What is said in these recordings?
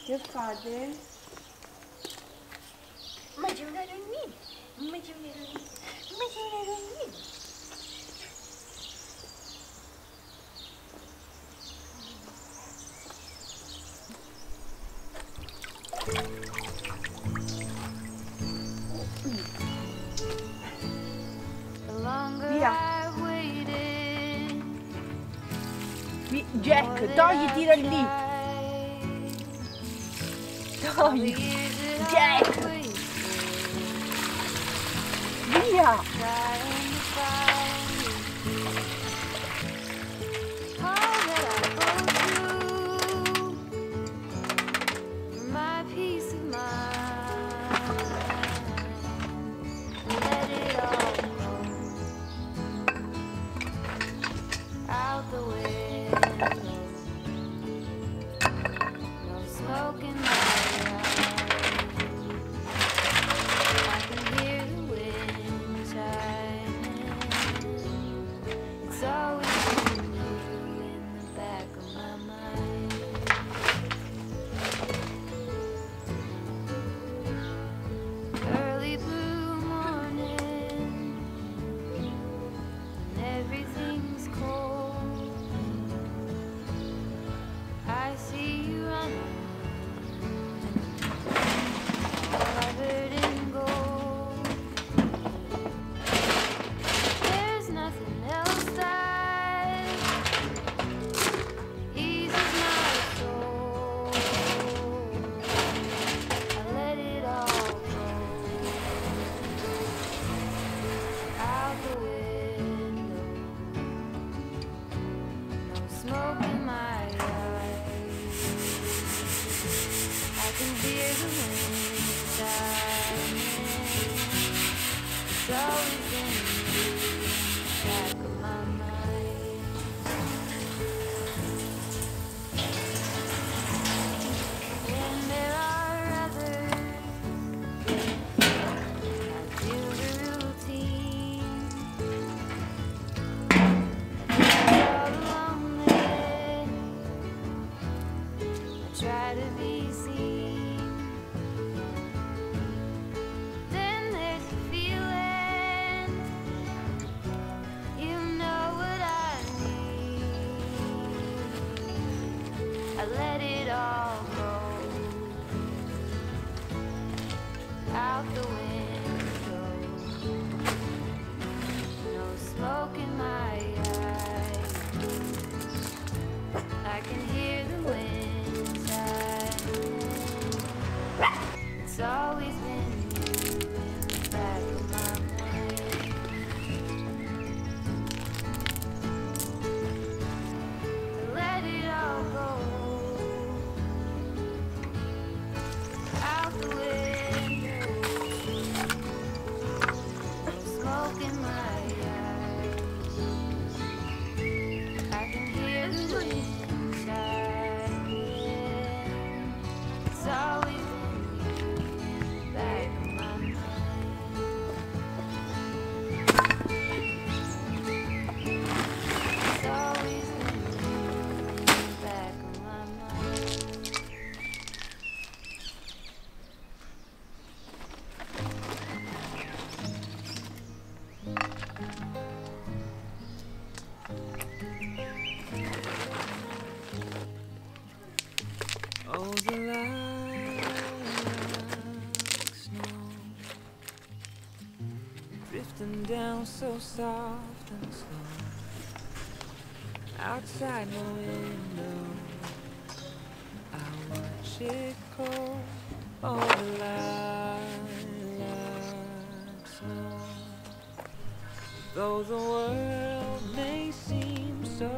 Che fate? Mangi una rondine, mangi una rondine, mangi una rondine. Via. Jack, togli, tira lì. Togli. Jack. Via. Drifting down so soft and slow outside my window, I watch it go. Oh, the lilac snow. Though the world may seem so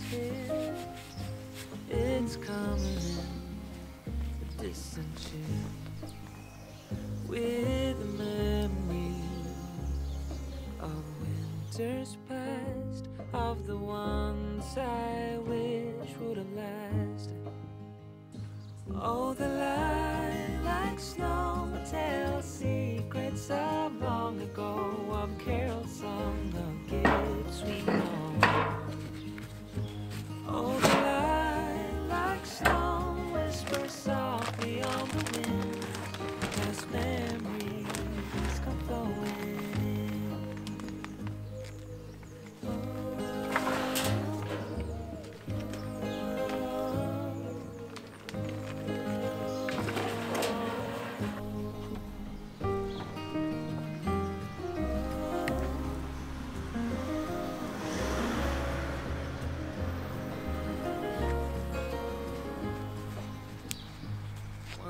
still, it's coming in a distant chill with the memory of winters past, of the ones I wish would have lasted. Oh, the lilac snow tells secrets of long ago, of carols sung, of gifts we know. Oh, the lilac snow whispers soft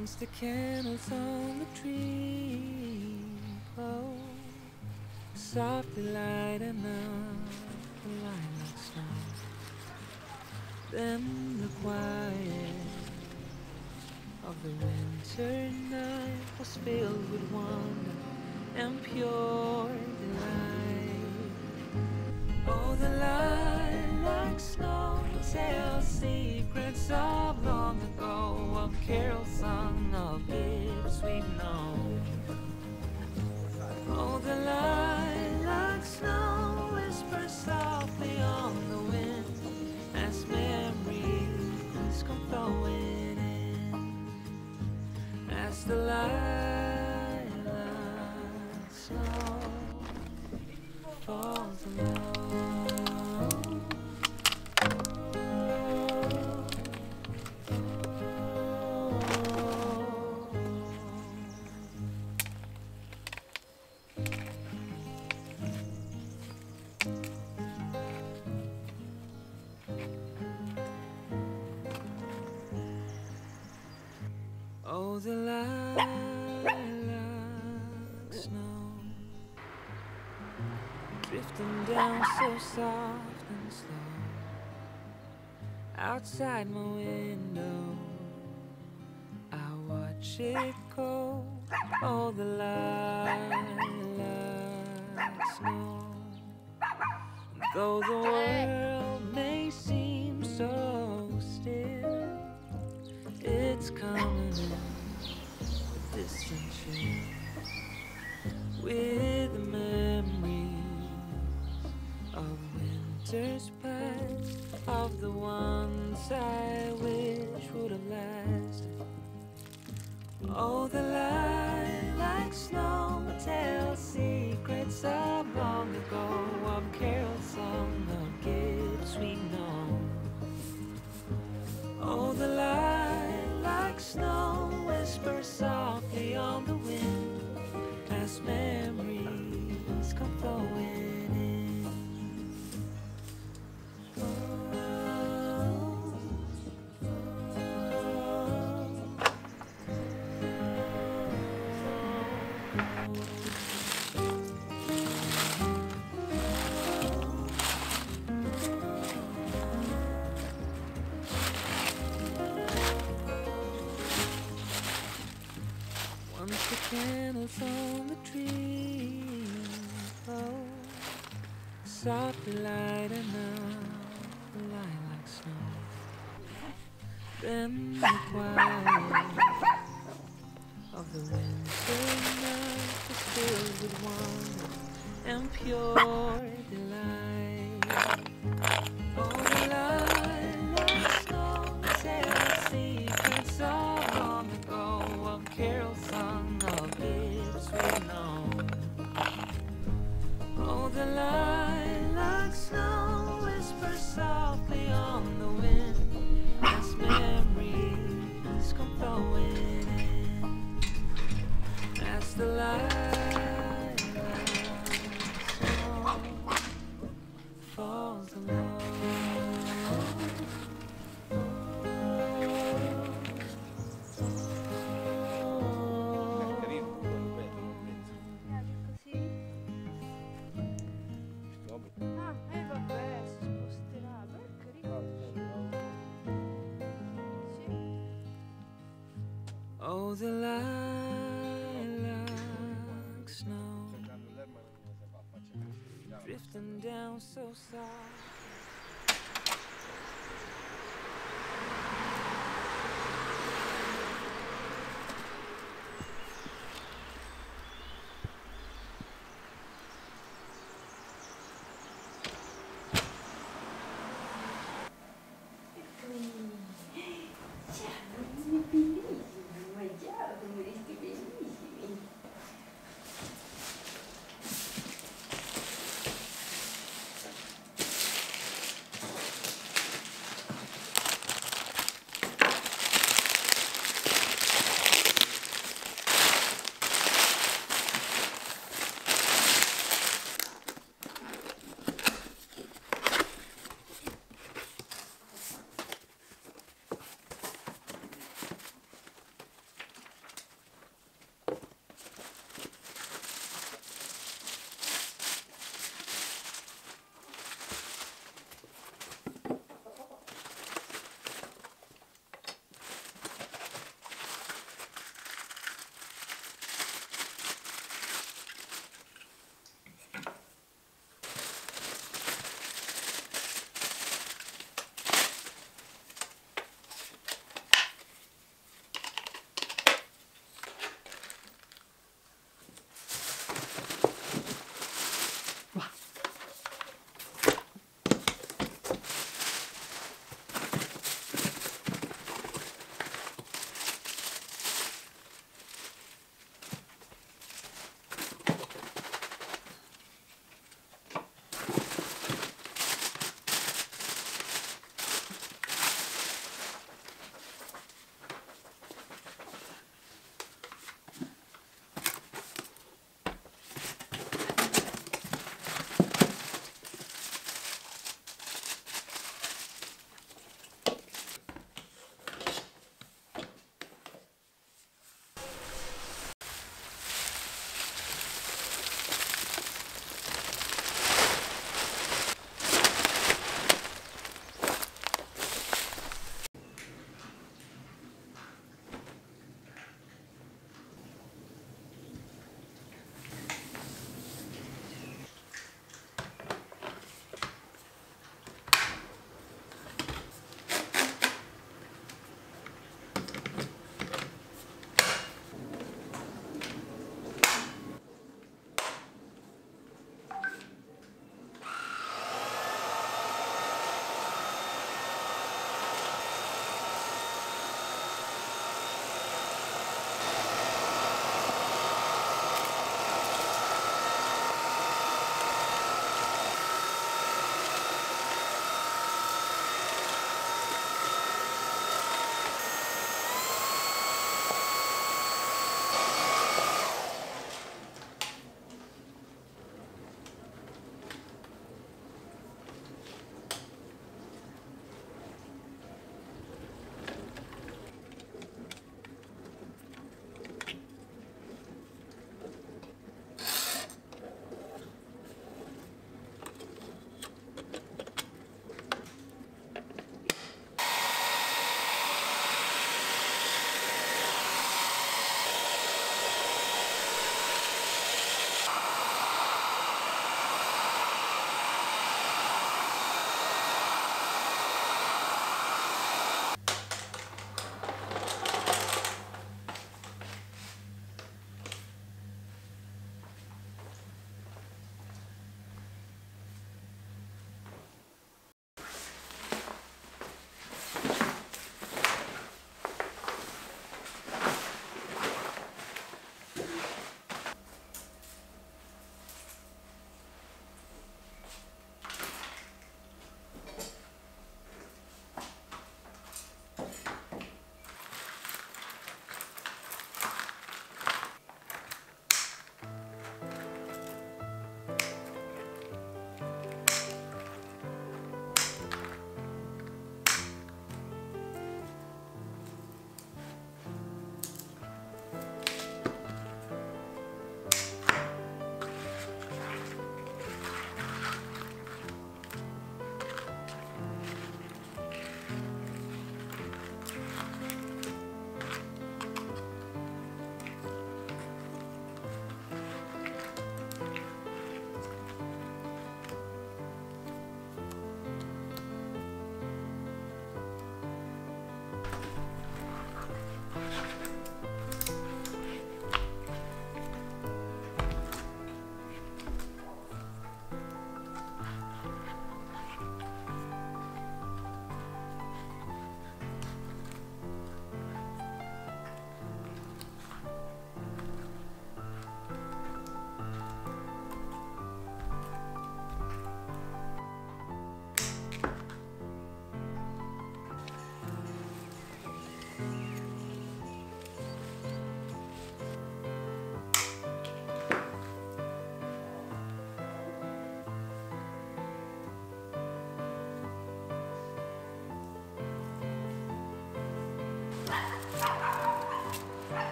Once the candles on the tree glow, softly lighting up the lilac snow. Then the quiet of the winter night was filled with wonder and pure delight. Oh, the lilac snow tells secrets of long ago, of carols sung, of gifts we've known. Oh, the lilac snow whispers softly on the wind as memories come flowing in, as the lilac snow falls alone. Oh, the lilac snow drifting down so soft and slow outside my window. I watch it go. Oh, the lilac snow. And though the world may seem so still, it's coming in a distant chill with the memories of winters past, of the ones I wish would have lasted. Oh, the lilac snow tells secrets of long ago, of carols sung, of gifts we know. Oh, the lilac snow whispers softly on the wind as memories come flowing in. Once the candles on the tree glow, softly lighting up the lilac snow. Then the quiet of the winter night was filled with wonder and pure delight. Oh, the lilac snow tells secrets of long ago, of carols sung, of gifts we've known. Oh, the lilac snow whispers softly on the wind as memories come flowing in, as the lilac snow falls alone. Così? Ah, vabbè, si sposterà. Beh, carino. Sì. Oh, the lilac snow drifting down so soft.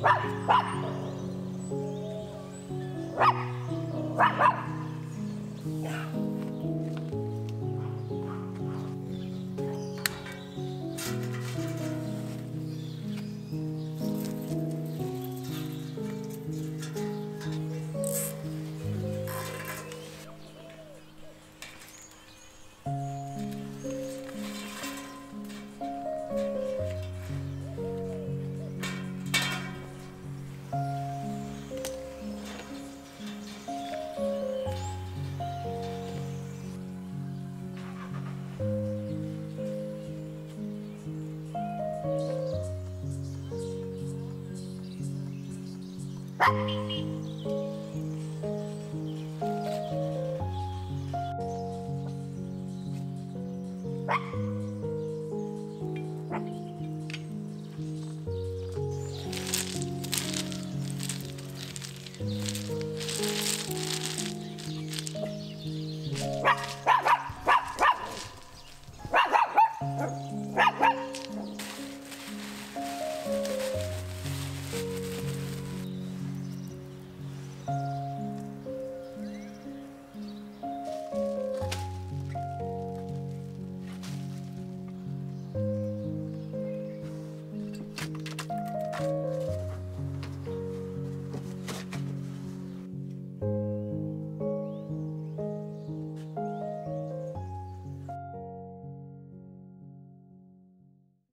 Bye.